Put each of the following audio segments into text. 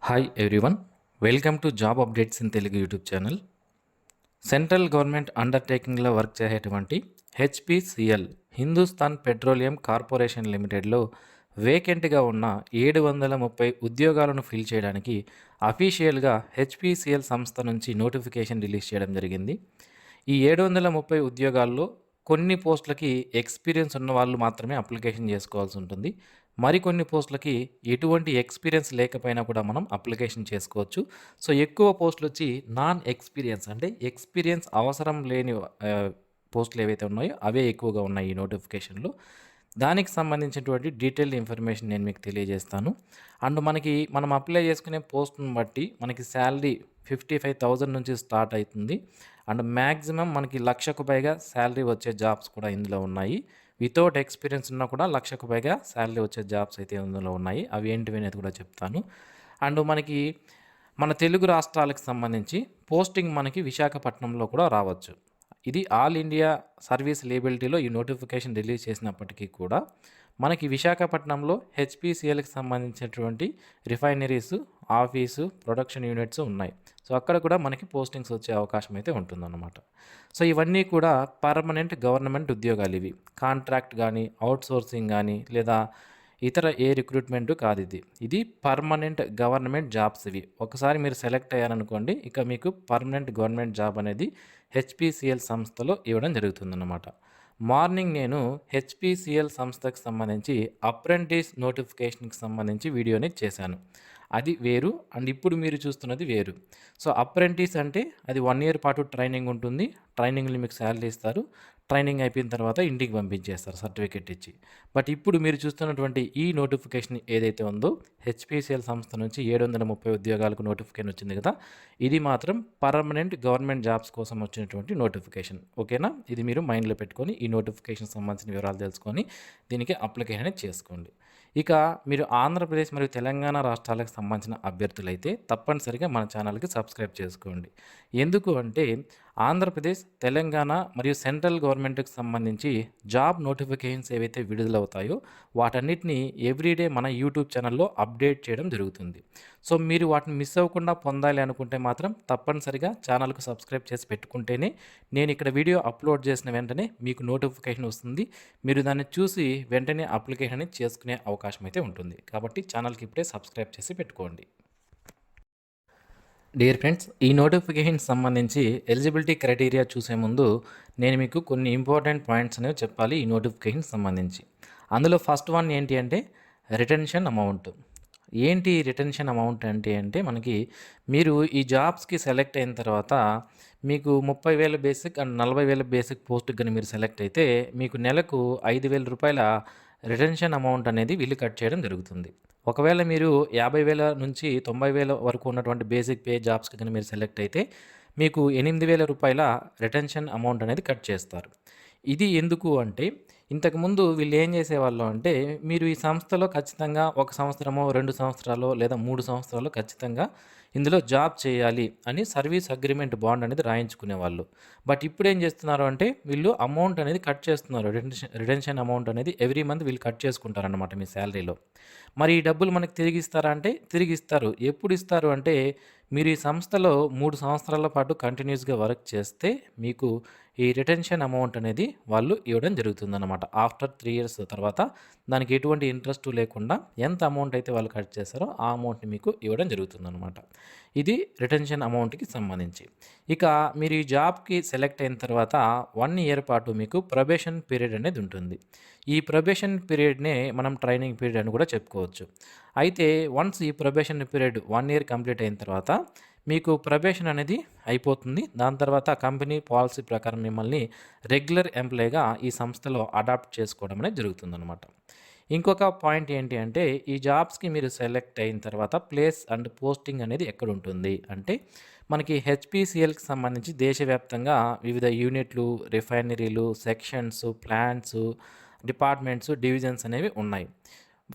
Hi everyone, welcome to job updates in Telugu YouTube channel. Central government అండర్టేకింగ్లో work చేసేటువంటి HPCL Hindustan petroleum corporation లిమిటెడ్లో వేకెంట్గా ఉన్న 730 ఉద్యోగాలను ఫిల్ చేయడానికి అఫీషియల్గా హెచ్పిసిఎల్ సంస్థ నుంచి నోటిఫికేషన్ రిలీజ్ చేయడం జరిగింది. ఈ 730 ఉద్యోగాల్లో కొన్ని పోస్టులకి ఎక్స్పీరియన్స్ ఉన్న వాళ్ళు మాత్రమే అప్లికేషన్ చేసుకోవాల్సి ఉంటుంది. మరికొన్ని పోస్టులకి ఎటువంటి ఎక్స్పీరియన్స్ లేకపోయినా కూడా మనం అప్లికేషన్ చేసుకోవచ్చు. సో ఎక్కువ పోస్టులు వచ్చి నాన్ ఎక్స్పీరియన్స్ అంటే ఎక్స్పీరియన్స్ అవసరం లేని పోస్టులు ఏవైతే ఉన్నాయో అవే ఎక్కువగా ఉన్నాయి ఈ నోటిఫికేషన్లో. దానికి సంబంధించినటువంటి డీటెయిల్డ్ ఇన్ఫర్మేషన్ నేను మీకు తెలియజేస్తాను. అండ్ మనం అప్లై చేసుకునే పోస్ట్ని బట్టి మనకి శాలరీ 55,000 నుంచి స్టార్ట్ అవుతుంది. అండ్ మ్యాక్సిమం మనకి 1,00,000కు పైగా శాలరీ వచ్చే జాబ్స్ కూడా ఇందులో ఉన్నాయి. వితౌట్ ఎక్స్పీరియన్స్ ఉన్నా కూడా 1,00,000కు పైగా శాలరీ వచ్చే జాబ్స్ అయితే ఇందులో ఉన్నాయి. అవి ఏంటివి అనేది కూడా చెప్తాను. అండ్ మన తెలుగు రాష్ట్రాలకు సంబంధించి పోస్టింగ్ మనకి విశాఖపట్నంలో కూడా రావచ్చు. ఇది ఆల్ ఇండియా సర్వీస్ లేబిలిటీలో ఈ నోటిఫికేషన్ రిలీజ్ చేసినప్పటికీ కూడా మనకి విశాఖపట్నంలో హెచ్పిసిఎల్కి సంబంధించినటువంటి రిఫైనరీస్, ఆఫీసు, ప్రొడక్షన్ యూనిట్స్ ఉన్నాయి. సో అక్కడ కూడా మనకి పోస్టింగ్స్ వచ్చే అవకాశం అయితే ఉంటుందన్నమాట. సో ఇవన్నీ కూడా పర్మనెంట్ గవర్నమెంట్ ఉద్యోగాలు. ఇవి కాంట్రాక్ట్ కానీ, అవుట్సోర్సింగ్ కానీ, లేదా ఇతర ఏ రిక్రూట్మెంట్ కాదు. ఇది పర్మనెంట్ గవర్నమెంట్ జాబ్స్. ఇవి ఒకసారి మీరు సెలెక్ట్ అయ్యారనుకోండి, ఇక మీకు పర్మనెంట్ గవర్నమెంట్ జాబ్ అనేది హెచ్పిసిఎల్ సంస్థలో ఇవ్వడం జరుగుతుందన్నమాట. మార్నింగ్ నేను హెచ్పిసిఎల్ సంస్థకు సంబంధించి అప్రెంటిస్ నోటిఫికేషన్కి సంబంధించి వీడియోని చేశాను. అది వేరు అండ్ ఇప్పుడు మీరు చూస్తున్నది వేరు. సో అప్రెంటిస్ అంటే అది 1 ఇయర్ పాటు ట్రైనింగ్ ఉంటుంది. ట్రైనింగ్లో మీకు శాలరీ ఇస్తారు. ట్రైనింగ్ అయిపోయిన తర్వాత ఇంటికి పంపించేస్తారు సర్టిఫికెట్ ఇచ్చి. బట్ ఇప్పుడు మీరు చూస్తున్నటువంటి ఈ నోటిఫికేషన్ ఏదైతే ఉందో హెచ్పిసిఎల్ సంస్థ నుంచి 730 ఉద్యోగాలకు నోటిఫికేషన్ వచ్చింది కదా, ఇది మాత్రం పర్మనెంట్ గవర్నమెంట్ జాబ్స్ కోసం వచ్చినటువంటి నోటిఫికేషన్. ఓకేనా? ఇది మీరు మైండ్లో పెట్టుకొని ఈ నోటిఫికేషన్ సంబంధించిన వివరాలు తెలుసుకొని దీనికి అప్లికేషన్ చేసుకోండి. ఇక మీరు ఆంధ్రప్రదేశ్ మరియు తెలంగాణ రాష్ట్రాలకు సంబంధించిన అభ్యర్థులైతే తప్పనిసరిగా మన ఛానల్కి సబ్స్క్రైబ్ చేసుకోండి. ఎందుకు అంటే ఆంధ్రప్రదేశ్, తెలంగాణ మరియు సెంట్రల్ గవర్నమెంట్కి సంబంధించి జాబ్ నోటిఫికేషన్స్ ఏవైతే విడుదలవుతాయో వాటన్నిటిని ఎవ్రీడే మన యూట్యూబ్ ఛానల్లో అప్డేట్ చేయడం జరుగుతుంది. సో మీరు వాటిని మిస్ అవ్వకుండా పొందాలి అనుకుంటే మాత్రం తప్పనిసరిగా ఛానల్కు సబ్స్క్రైబ్ చేసి పెట్టుకుంటేనే నేను ఇక్కడ వీడియో అప్లోడ్ చేసిన వెంటనే మీకు నోటిఫికేషన్ వస్తుంది. మీరు దాన్ని చూసి వెంటనే అప్లికేషన్ చేసుకునే అవకాశం అయితే ఉంటుంది. కాబట్టి ఛానల్కి ఇప్పుడే సబ్స్క్రైబ్ చేసి పెట్టుకోండి. డియర్ ఫ్రెండ్స్, ఈ నోటిఫికేషన్ సంబంధించి ఎలిజిబిలిటీ క్రైటీరియా చూసే ముందు నేను మీకు కొన్ని ఇంపార్టెంట్ పాయింట్స్ అనేవి చెప్పాలి ఈ నోటిఫికేషన్ సంబంధించి. అందులో ఫస్ట్ వన్ ఏంటి అంటే రిటెన్షన్ అమౌంట్. ఏంటి రిటెన్షన్ అమౌంట్ అంటే మీరు ఈ జాబ్స్కి సెలెక్ట్ అయిన తర్వాత మీకు 30,000 బేసిక్ అండ్ 40,000 బేసిక్ పోస్ట్కి కానీ మీరు సెలెక్ట్ అయితే మీకు నెలకు 5,000 రూపాయల రిటెన్షన్ అమౌంట్ అనేది వీళ్ళు కట్ చేయడం జరుగుతుంది. ఒకవేళ మీరు 50,000 నుంచి 90,000 వరకు ఉన్నటువంటి బేసిక్ పే జాబ్స్కి కానీ మీరు సెలెక్ట్ అయితే మీకు 8,000 రూపాయల రిటెన్షన్ అమౌంట్ అనేది కట్ చేస్తారు. ఇది ఎందుకు అంటే ఇంతకుముందు వీళ్ళు ఏం చేసేవాళ్ళు అంటే మీరు ఈ సంస్థలో ఖచ్చితంగా 1 సంవత్సరమో, 2 సంవత్సరాలు లేదా 3 సంవత్సరాలు ఖచ్చితంగా ఇందులో జాబ్ చేయాలి అని సర్వీస్ అగ్రిమెంట్ బాండ్ అనేది రాయించుకునేవాళ్ళు. బట్ ఇప్పుడు ఏం చేస్తున్నారు అంటే వీళ్ళు అమౌంట్ అనేది కట్ చేస్తున్నారు. రిటెన్షన్ అమౌంట్ అనేది ఎవ్రీ మంత్ వీళ్ళు కట్ చేసుకుంటారన్నమాట మీ శాలరీలో. మరి ఈ డబ్బులు మనకు తిరిగి ఇస్తారా అంటే తిరిగి ఇస్తారు. ఎప్పుడు ఇస్తారు అంటే మీరు ఈ సంస్థలో 3 సంవత్సరాల పాటు కంటిన్యూస్గా వర్క్ చేస్తే మీకు ఈ రిటెన్షన్ అమౌంట్ అనేది వాళ్ళు ఇవ్వడం జరుగుతుందన్నమాట. ఆఫ్టర్ 3 ఇయర్స్ తర్వాత దానికి ఎటువంటి ఇంట్రెస్ట్ లేకుండా ఎంత అమౌంట్ అయితే వాళ్ళు కట్ చేస్తారో ఆ అమౌంట్ని మీకు ఇవ్వడం జరుగుతుందన్నమాట. ఇది రిటెన్షన్ అమౌంట్కి సంబంధించి. ఇక మీరు ఈ జాబ్కి సెలెక్ట్ అయిన తర్వాత 1 ఇయర్ పాటు మీకు ప్రొబేషన్ పీరియడ్ అనేది ఉంటుంది. ఈ ప్రొబేషన్ పీరియడ్నే మనం ట్రైనింగ్ పీరియడ్ అని కూడా చెప్పుకోవచ్చు. అయితే వన్స్ ఈ ప్రొబేషన్ పీరియడ్ 1 ఇయర్ కంప్లీట్ అయిన తర్వాత మీకు ప్రొబేషన్ అనేది అయిపోతుంది. దాని తర్వాత కంపెనీ పాలసీ ప్రకారం మిమ్మల్ని రెగ్యులర్ ఎంప్లాయ్‌గా ఈ సంస్థలో అడాప్ట్ చేసుకోవడం అనేది జరుగుతుందన్నమాట. ఇంకొక పాయింట్ ఏంటి అంటే ఈ జాబ్స్‌కి మీరు సెలెక్ట్ అయిన తర్వాత ప్లేస్ అండ్ పోస్టింగ్ అనేది ఎక్కడుంటుంది అంటే మనకి హెచ్పిసిఎల్‌కి సంబంధించి దేశవ్యాప్తంగా వివిధ యూనిట్లు, రిఫైనరీలు, సెక్షన్స్, ప్లాంట్స్, డిపార్ట్మెంట్స్, డివిజన్స్ అనేవి ఉన్నాయి.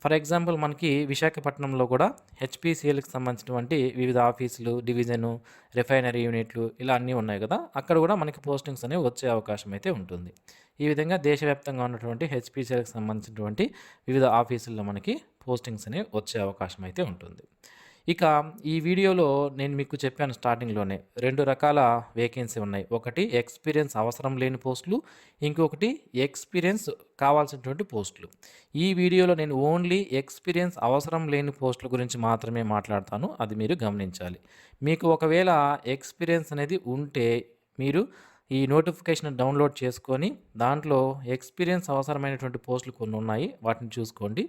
ఫర్ ఎగ్జాంపుల్ మనకి విశాఖపట్నంలో కూడా హెచ్పిసిఎల్కి సంబంధించినటువంటి వివిధ ఆఫీసులు, డివిజను, రిఫైనరీ యూనిట్లు ఇలా అన్నీ ఉన్నాయి కదా, అక్కడ కూడా మనకి పోస్టింగ్స్ అనేవి వచ్చే అవకాశం అయితే ఉంటుంది. ఈ విధంగా దేశవ్యాప్తంగా ఉన్నటువంటి హెచ్పిసిఎల్కి సంబంధించినటువంటి వివిధ ఆఫీసుల్లో మనకి పోస్టింగ్స్ అనేవి వచ్చే అవకాశం అయితే ఉంటుంది. ఇక ఈ వీడియోలో నేను మీకు చెప్పాను స్టార్టింగ్‌లోనే 2 రకాల వేకెన్సీ ఉన్నాయి. ఒకటి ఎక్స్‌పీరియన్స్ అవసరం లేని పోస్టులు, ఇంకొకటి ఎక్స్‌పీరియన్స్ కావాల్సినటువంటి పోస్టులు. ఈ వీడియోలో నేను ఓన్లీ ఎక్స్‌పీరియన్స్ అవసరం లేని పోస్టుల గురించి మాత్రమే మాట్లాడతాను. అది మీరు గమనించాలి. మీకు ఒకవేళ ఎక్స్‌పీరియన్స్ అనేది ఉంటే మీరు ఈ నోటిఫికేషన్ డౌన్లోడ్ చేసుకొని దాంట్లో ఎక్స్‌పీరియన్స్ అవసరమైనటువంటి పోస్టులు కొన్ని ఉన్నాయి. వాటిని చూసుకోండి.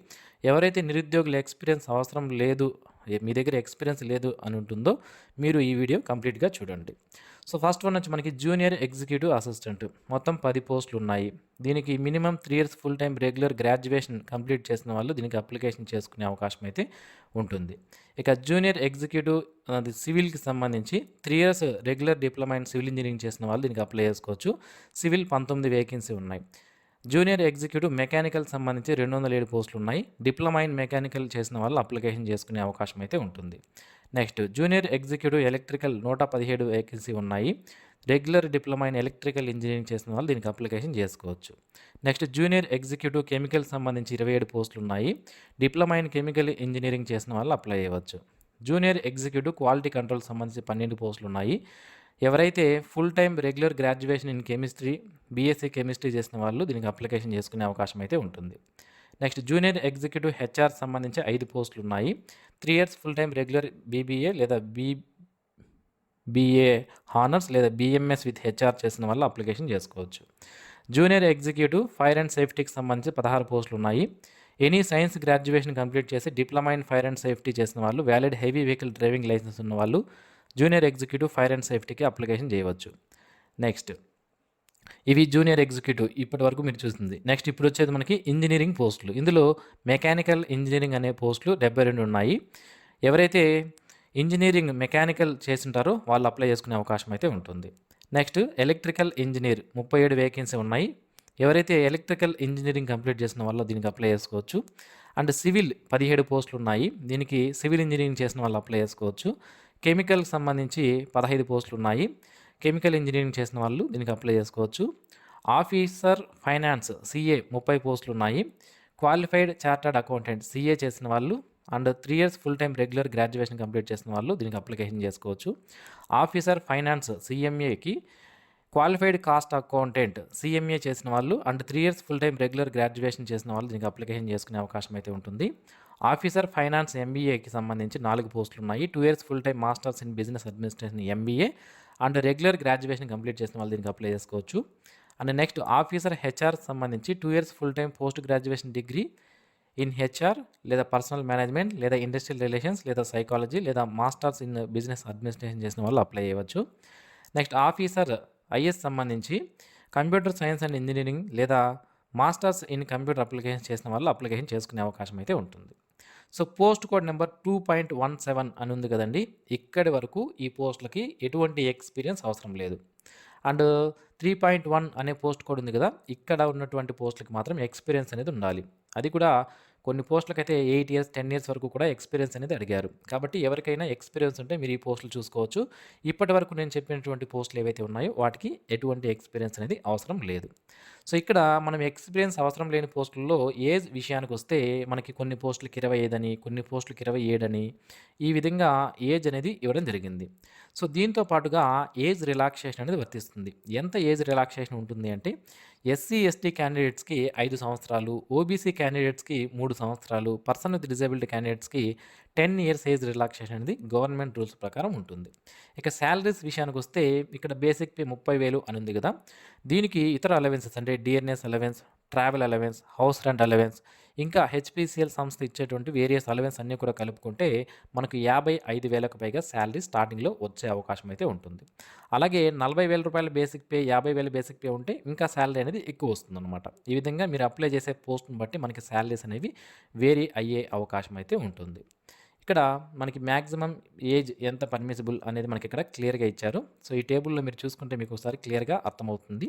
ఎవరైతే నిరుద్యోగులు ఎక్స్‌పీరియన్స్ అవసరం లేదు, మీ దగ్గర ఎక్స్‌పీరియన్స్ లేదు అని ఉంటుందో మీరు ఈ వీడియో కంప్లీట్‌గా చూడండి. సో ఫస్ట్ వన్ వచ్చి మనకి జూనియర్ ఎగ్జిక్యూటివ్ అసిస్టెంట్. మొత్తం 10 పోస్టులు ఉన్నాయి. దీనికి minimum 3 years full time regular graduation complete చేసిన వాళ్ళు దీనికి అప్లికేషన్ చేసుకునే అవకాశం అయితే ఉంటుంది. ఇక జూనియర్ ఎగ్జిక్యూటివ్ అది సివిల్‌కి సంబంధించి 3 years regular diploma in civil engineering చేసిన వాళ్ళు దీనికి అప్లై చేసుకోవచ్చు. సివిల్ 19 వేకెన్సీ ఉన్నాయి. జూనియర్ ఎగ్జిక్యూటివ్ మెకానికల్ సంబంధించి 207 పోస్టులు ఉన్నాయి. డిప్లొమా ఇన్ మెకానికల్ చేసిన వాళ్ళు అప్లికేషన్ చేసుకునే అవకాశం అయితే ఉంటుంది. Next junior executive electrical 117 vacancy ఉన్నాయి. Regular diploma in electrical engineering చేసిన వాళ్ళు దీనికి అప్లికేషన్ చేసుకోవచ్చు. నెక్స్ట్ జూనియర్ ఎగ్జిక్యూటివ్ కెమికల్ సంబంధించి 27 పోస్టులు ఉన్నాయి. డిప్లొమా ఇన్ కెమికల్ ఇంజనీరింగ్ చేసిన వాళ్ళు అప్లై చేయవచ్చు. జూనియర్ ఎగ్జిక్యూటివ్ క్వాలిటీ కంట్రోల్ సంబంధించి 12 పోస్టులు ఉన్నాయి. ఎవరైతే full time regular graduation in chemistry, BSc chemistry చేసిన వాళ్ళు దీనికి అప్లికేషన్ చేసుకునే అవకాశం అయితే ఉంటుంది. నెక్స్ట్ జూనియర్ ఎగ్జిక్యూటివ్ హెచ్ఆర్ సంబంధించి 5 పోస్టులు ఉన్నాయి. 3 years full time regular BBA లేదా బీఏ హానర్స్ లేదా బీఎంఎస్ విత్ హెచ్ఆర్ చేసిన వాళ్ళు అప్లికేషన్ చేసుకోవచ్చు. జూనియర్ ఎగ్జిక్యూటివ్ ఫైర్ అండ్ సేఫ్టీకి సంబంధించి 16 పోస్టులు ఉన్నాయి. ఎనీ సైన్స్ గ్రాడ్యుయేషన్ కంప్లీట్ చేసి diploma in fire and safety చేసిన వాళ్ళు, valid heavy vehicle driving licence ఉన్న వాళ్ళు జూనియర్ ఎగ్జిక్యూటివ్ ఫైర్ అండ్ సేఫ్టీకి అప్లికేషన్ చేయవచ్చు. నెక్స్ట్ ఇవి జూనియర్ ఎగ్జిక్యూటివ్ ఇప్పటి వరకు మీరు చూస్తుంది. నెక్స్ట్ ఇప్పుడు వచ్చేది మనకి ఇంజనీరింగ్ పోస్టులు. ఇందులో మెకానికల్ ఇంజనీరింగ్ అనే పోస్టులు 72 ఉన్నాయి. ఎవరైతే ఇంజనీరింగ్ మెకానికల్ చేసింటారో వాళ్ళు అప్లై చేసుకునే అవకాశం అయితే ఉంటుంది. నెక్స్ట్ ఎలక్ట్రికల్ ఇంజనీర్ 37 వేకెన్సీ ఉన్నాయి. ఎవరైతే ఎలక్ట్రికల్ ఇంజనీరింగ్ కంప్లీట్ చేసిన వాళ్ళు దీనికి అప్లై చేసుకోవచ్చు. అండ్ సివిల్ 17 పోస్టులు ఉన్నాయి. దీనికి సివిల్ ఇంజనీరింగ్ చేసిన వాళ్ళు అప్లై చేసుకోవచ్చు. కెమికల్కి సంబంధించి 15 పోస్టులు ఉన్నాయి. కెమికల్ ఇంజనీరింగ్ చేసిన వాళ్ళు దీనికి అప్లై చేసుకోవచ్చు. ఆఫీసర్ ఫైనాన్స్ సిఏ 30 పోస్టులు ఉన్నాయి. క్వాలిఫైడ్ చార్టర్డ్ అకౌంటెంట్ సిఏ చేసిన వాళ్ళు and 3 years full time regular graduation complete చేసిన వాళ్ళు దీనికి అప్లికేషన్ చేసుకోవచ్చు. ఆఫీసర్ ఫైనాన్స్ సిఎంఏకి క్వాలిఫైడ్ కాస్ట్ అకౌంటెంట్ సిఎంఏ చేసిన వాళ్ళు and 3 years full time regular graduation చేసిన వాళ్ళు దీనికి అప్లికేషన్ చేసుకునే అవకాశం అయితే ఉంటుంది. ఆఫీసర్ ఫైనాన్స్ ఎంబీఏకి సంబంధించి 4 పోస్టులు ఉన్నాయి. 2 years full time masters in business administration MBA and regular graduation complete చేసిన వాళ్ళు దీనికి అప్లై చేసుకోవచ్చు. అండ్ నెక్స్ట్ ఆఫీసర్ హెచ్ఆర్ సంబంధించి 2 years full time post graduation degree in HR లేదా పర్సనల్ మేనేజ్మెంట్ లేదా ఇండస్ట్రియల్ రిలేషన్స్ లేదా సైకాలజీ లేదా మాస్టర్స్ ఇన్ బిజినెస్ అడ్మినిస్ట్రేషన్ చేసిన వాళ్ళు అప్లై చేయవచ్చు. నెక్స్ట్ ఆఫీసర్ ఐఎస్ సంబంధించి కంప్యూటర్ సైన్స్ అండ్ ఇంజనీరింగ్ లేదా మాస్టర్స్ ఇన్ కంప్యూటర్ అప్లికేషన్ చేసిన వాళ్ళు అప్లికేషన్ చేసుకునే అవకాశం అయితే ఉంటుంది. సో పోస్ట్ కోడ్ నెంబర్ 2.17 అని ఉంది కదండి. ఇక్కడి వరకు ఈ పోస్టులకి ఎటువంటి ఎక్స్పీరియన్స్ అవసరం లేదు. అండ్ 3.1 అనే పోస్ట్ కోడ్ ఉంది కదా, ఇక్కడ ఉన్నటువంటి పోస్టులకి మాత్రం ఎక్స్పీరియన్స్ అనేది ఉండాలి. అది కూడా కొన్ని పోస్టులకైతే 8 ఇయర్స్ 10 ఇయర్స్ వరకు కూడా ఎక్స్పీరియన్స్ అనేది అడిగారు. కాబట్టి ఎవరికైనా ఎక్స్పీరియన్స్ ఉంటే మీరు ఈ పోస్టులు చూసుకోవచ్చు. ఇప్పటి వరకు నేను చెప్పినటువంటి పోస్టులు ఏవైతే ఉన్నాయో వాటికి ఎటువంటి ఎక్స్పీరియన్స్ అనేది అవసరం లేదు. సో ఇక్కడ మనం ఎక్స్పీరియన్స్ అవసరం లేని పోస్టుల్లో ఏజ్ విషయానికి వస్తే మనకి కొన్ని పోస్టులకి 25 అని, కొన్ని పోస్టులకి 27 అని ఈ విధంగా ఏజ్ అనేది ఇవ్వడం జరిగింది. సో దీంతో పాటుగా ఏజ్ రిలాక్సేషన్ అనేది వర్తిస్తుంది. ఎంత ఏజ్ రిలాక్సేషన్ ఉంటుంది అంటే ఎస్సీ ఎస్టీ క్యాండిడేట్స్కి 5 సంవత్సరాలు, ఓబీసీ క్యాండిడేట్స్కి 3 సంవత్సరాలు, పర్సన్ విత్ డిజేబిలిటీ క్యాండిడేట్స్కి 10 ఇయర్స్ ఏజ్ రిలాక్సేషన్ అనేది గవర్నమెంట్ రూల్స్ ప్రకారం ఉంటుంది. ఇక శాలరీస్ విషయానికి వస్తే ఇక్కడ బేసిక్ పే 30,000 అని ఉంది కదా, దీనికి ఇతర అలవెన్సెస్ అంటే DNS allowance, travel allowance, house rent allowance, ఇంకా హెచ్పిసిఎల్ సంస్థ ఇచ్చేటువంటి వేరియస్ అలవెన్స్ అన్నీ కూడా కలుపుకుంటే మనకు 55,000కు పైగా శాలరీ స్టార్టింగ్లో వచ్చే అవకాశం అయితే ఉంటుంది. అలాగే 40,000 రూపాయల బేసిక్ పే, 50,000 బేసిక్ పే ఉంటే ఇంకా శాలరీ అనేది ఎక్కువ వస్తుందన్నమాట. ఈ విధంగా మీరు అప్లై చేసే పోస్ట్ని బట్టి మనకి శాలరీస్ అనేవి వేరీ అయ్యే అవకాశం అయితే ఉంటుంది. ఇక్కడ మనకి మ్యాక్సిమం ఏజ్ ఎంత పర్మిసిబుల్ అనేది మనకి ఇక్కడ క్లియర్గా ఇచ్చారు. సో ఈ టేబుల్లో మీరు చూసుకుంటే మీకు ఒకసారి క్లియర్గా అర్థమవుతుంది.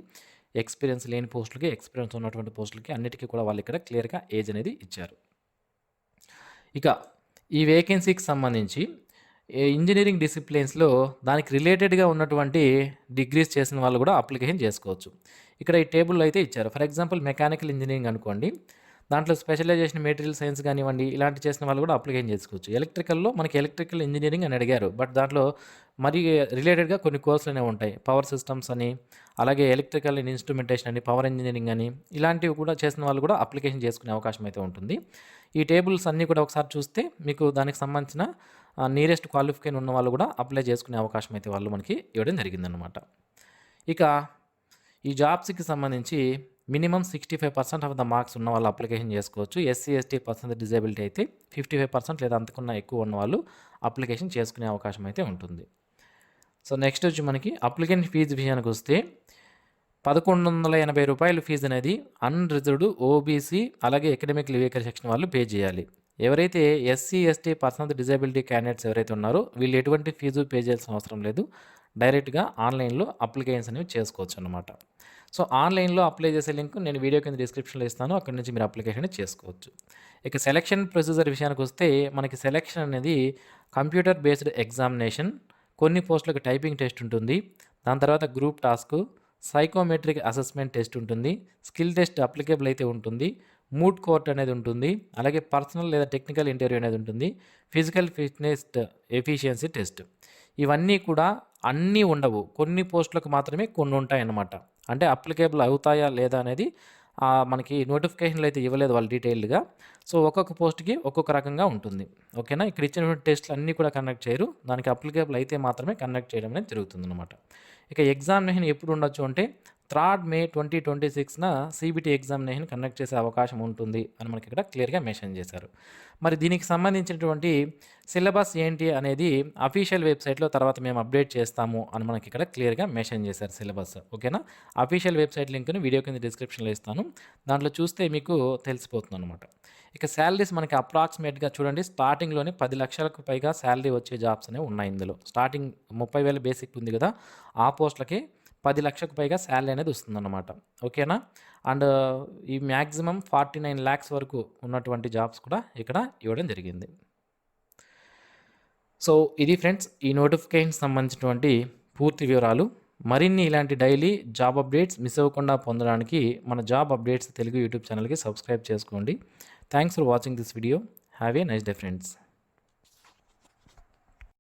ఎక్స్పీరియన్స్ లేని పోస్టులకి, ఎక్స్పీరియన్స్ ఉన్నటువంటి పోస్టులకి అన్నిటికీ కూడా వాళ్ళు ఇక్కడ క్లియర్గా ఏజ్ అనేది ఇచ్చారు. ఇక ఈ వేకెన్సీకి సంబంధించి ఇంజనీరింగ్ డిసిప్లిన్స్లో దానికి రిలేటెడ్గా ఉన్నటువంటి డిగ్రీస్ చేసిన వాళ్ళు కూడా అప్లికేషన్ చేసుకోవచ్చు. ఇక్కడ ఈ టేబుల్లో అయితే ఇచ్చారు. ఫర్ ఎగ్జాంపుల్ మెకానికల్ ఇంజనీరింగ్ అనుకోండి, దాంట్లో స్పెషలైజేషన్ మెటీరియల్ సైన్స్ కానివ్వండి, ఇలాంటి చేసిన వాళ్ళు కూడా అప్లికేషన్ చేసుకోవచ్చు. ఎలక్ట్రికల్‌లో మనకి ఎలక్ట్రికల్ ఇంజినీరింగ్ అని అడిగారు. బట్ దాంట్లో మరి రిలేటెడ్‌గా కొన్ని కోర్సులు అనేవి ఉంటాయి. పవర్ సిస్టమ్స్ అని, అలాగే ఎలక్ట్రికల్ అండ్ ఇన్‌స్ట్రుమెంటేషన్ అని, పవర్ ఇంజినీరింగ్ అని, ఇలాంటివి కూడా చేసిన వాళ్ళు కూడా అప్లికేషన్ చేసుకునే అవకాశం అయితే ఉంటుంది. ఈ టేబుల్స్ అన్నీ కూడా ఒకసారి చూస్తే మీకు దానికి సంబంధించిన నియరెస్ట్ క్వాలిఫికేషన్ ఉన్న వాళ్ళు కూడా అప్లై చేసుకునే అవకాశం అయితే వాళ్ళు మనకి ఇవ్వడం జరిగిందనమాట. ఇక ఈ జాబ్స్‌కి సంబంధించి మినిమమ్ 65% ఆఫ్ ద మార్క్స్ ఉన్న వాళ్ళు అప్లికేషన్ చేసుకోవచ్చు. ఎస్సీ, ఎస్టీ పర్సన్ డిజేబిలిటీ అయితే 55% లేదా అంతకన్నా ఎక్కువ ఉన్న వాళ్ళు అప్లికేషన్ చేసుకునే అవకాశం అయితే ఉంటుంది. సో నెక్స్ట్ వచ్చి మనకి అప్లికెంట్ ఫీజు విషయానికి వస్తే రూ. 1180 ఫీజు అనేది అన్రిజర్వ్డ్ ఓబీసీ అలాగే ఎకడమిక్ లివేకర్ సెక్షన్ వాళ్ళు పే చేయాలి. ఎవరైతే SC, ST person disability candidates ఎవరైతే ఉన్నారో వీళ్ళు ఎటువంటి ఫీజు పే చేయాల్సిన అవసరం లేదు. డైరెక్ట్గా ఆన్లైన్లో అప్లికేషన్స్ అనేవి చేసుకోవచ్చు అన్నమాట. సో ఆన్లైన్లో అప్లై చేసే లింక్ నేను వీడియో కింద డిస్క్రిప్షన్లో ఇస్తాను. అక్కడి నుంచి మీరు అప్లికేషన్ చేసుకోవచ్చు. ఇక సెలక్షన్ ప్రొసీజర్ విషయానికి వస్తే మనకి సెలక్షన్ అనేది కంప్యూటర్ బేస్డ్ ఎగ్జామినేషన్, కొన్ని పోస్టులకు టైపింగ్ టెస్ట్ ఉంటుంది, దాని తర్వాత group task, psychometric assessment test ఉంటుంది, స్కిల్ టెస్ట్ అప్లికేబుల్ అయితే ఉంటుంది, మూట్ కోర్ట్ అనేది ఉంటుంది, అలాగే పర్సనల్ లేదా టెక్నికల్ ఇంటర్వ్యూ అనేది ఉంటుంది, ఫిజికల్ ఫిట్నెస్ ఎఫిషియన్సీ టెస్ట్. ఇవన్నీ కూడా అన్నీ ఉండవు, కొన్ని పోస్టులకు మాత్రమే కొన్ని ఉంటాయి అన్నమాట. అంటే అప్లికేబుల్ అవుతాయా లేదా అనేది మనకి నోటిఫికేషన్లు అయితే ఇవ్వలేదు వాళ్ళు డీటెయిల్డ్గా. సో ఒక్కొక్క పోస్ట్కి ఒక్కొక్క రకంగా ఉంటుంది. ఓకేనా, ఇక్కడ ఇచ్చినటువంటి టెస్ట్లు అన్నీ కూడా కండక్ట్ చేయరు, దానికి అప్లికేబుల్ అయితే మాత్రమే కండక్ట్ చేయడం అనేది జరుగుతుంది అనమాట. ఇక ఎగ్జామినేషన్ ఎప్పుడు ఉండొచ్చు అంటే 3 May 2026న CBT ఎగ్జామినేషన్ కండక్ట్ చేసే అవకాశం ఉంటుంది అని మనకి ఇక్కడ క్లియర్గా మెన్షన్ చేశారు. మరి దీనికి సంబంధించినటువంటి సిలబస్ ఏంటి అనేది అఫీషియల్ వెబ్సైట్లో తర్వాత మేము అప్డేట్ చేస్తాము అని మనకి ఇక్కడ క్లియర్గా మెన్షన్ చేశారు సిలబస్. ఓకేనా, అఫీషియల్ వెబ్సైట్ లింక్ని వీడియో కింద డిస్క్రిప్షన్లో ఇస్తాను, దాంట్లో చూస్తే మీకు తెలిసిపోతుంది అనమాట. ఇక శాలరీస్ మనకి అప్రాక్సిమేట్గా చూడండి, స్టార్టింగ్లోనే 10 లక్షలకు పైగా శాలరీ వచ్చే జాబ్స్ అనేవి ఉన్నాయి ఇందులో. స్టార్టింగ్ 30,000 బేసిక్ ఉంది కదా, ఆ పోస్టులకి 10 లక్షలకు పైగా శాలరీ అనేది వస్తుందన్నమాట. ఓకేనా, అండ్ ఈ మ్యాక్సిమం 49 lakhs వరకు ఉన్నటువంటి జాబ్స్ కూడా ఇక్కడ ఇవ్వడం జరిగింది. సో ఇది ఫ్రెండ్స్ ఈ నోటిఫికేషన్ సంబంధించినటువంటి పూర్తి వివరాలు. మరిన్ని ఇలాంటి డైలీ జాబ్ అప్డేట్స్ మిస్ అవ్వకుండా పొందడానికి మన జాబ్ అప్డేట్స్ తెలుగు యూట్యూబ్ ఛానల్కి సబ్స్క్రైబ్ చేసుకోండి. Thanks for watching this video. Have a nice day friends.